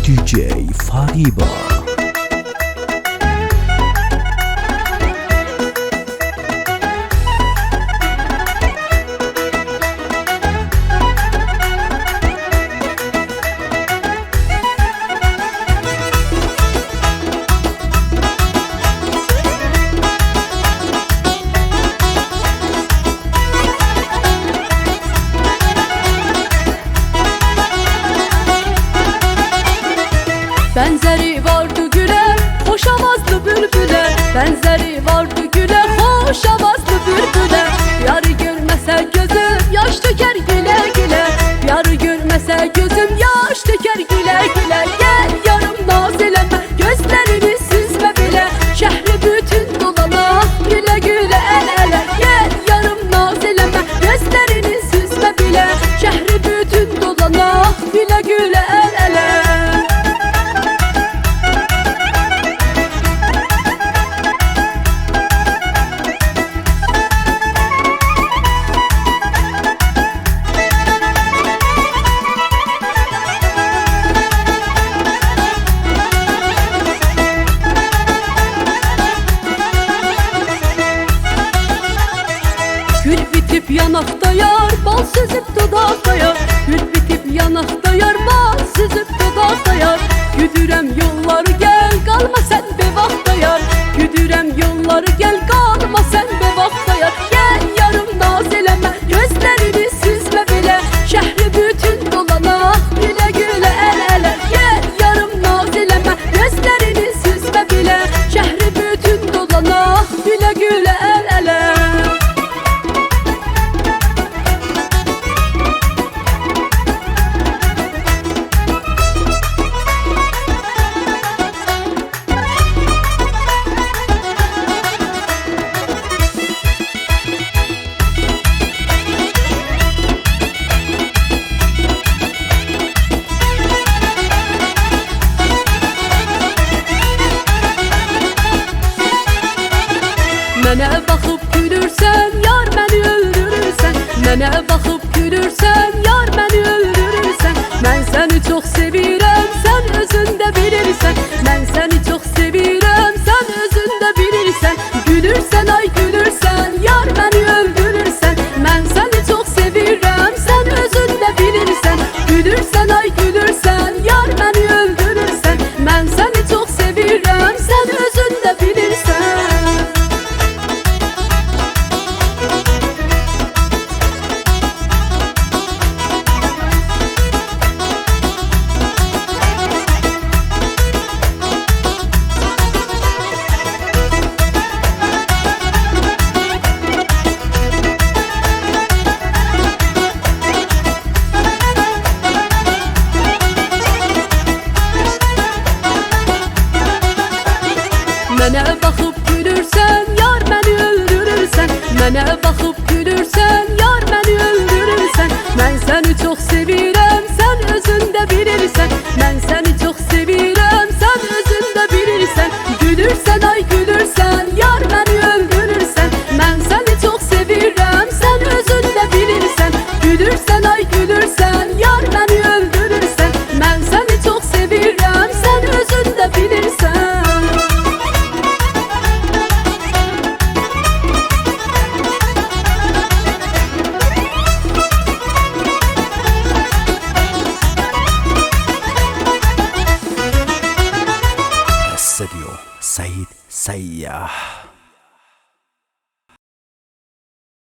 DJ Fariba. Benzeri vardı güle, hoş avazlı bülbüle. Benzeri vardı güle, hoş avazlı bülbüle. Yarı görmese gözüm yaş döker güle güle. Yarı görmese gözüm yaş döker güle güle. Gel yarım naz eleme, gözlerini süzme bile. Şehri bütün dolana, güle güle el ele. Gel yarım naz eleme, gözlerini süzme bile. Şehri bütün dolana, güle güle el ele. Gül bitip yanakta yar, bal süzüp dudakta yar. Gül bitip yanakta yar, bal süzüp dudakta yar. Güdürem yolları gel, kalma sen be vakta yar. Güdürem yolları gel, kalma sen be vakta yar. Gel yarım naz eleme, gözlerini süzme bile. Şehri bütün dolana, güle güle el ele. Gel yarım naz eleme, gözlerini süzme bile. Şehri bütün dolana, güle güle el ele. Mənə baxıb gülürsən, yar məni öldürürsən. Mənə baxıb gülürsən, yar məni öldürürsən. Mən səni çox sevirəm, sən özün də bilirsən. Mən səni çox sevirəm, sən özün də bilirsən. Gülürsən ay gülürsən, yar məni öldürürsən. Mən səni çox sevirəm, sən özün də bilirsən. Gülürsən ay gülürsən, yar məni öldürürsən. Mən səni çox sevirəm, sən özün də bilirsən. Mənə baxıb gülürsən, yar məni öldürürsən. Mənə baxıb gülürsən, yar məni öldürürsən. Mən səni çox sevirəm, sən özün də bilirsən. Mən səni çox sevirəm, sən özün də bilirsən. Gülürsən ay gülürsən, yar məni öldürürsən. Mən səni çox sevirəm, sən özün də bilirsən. Gülürsən ay gülürsən, yar məni öldürürsən. Mən səni çox sevirəm, sən özün də bilirsən. Said Sayyah.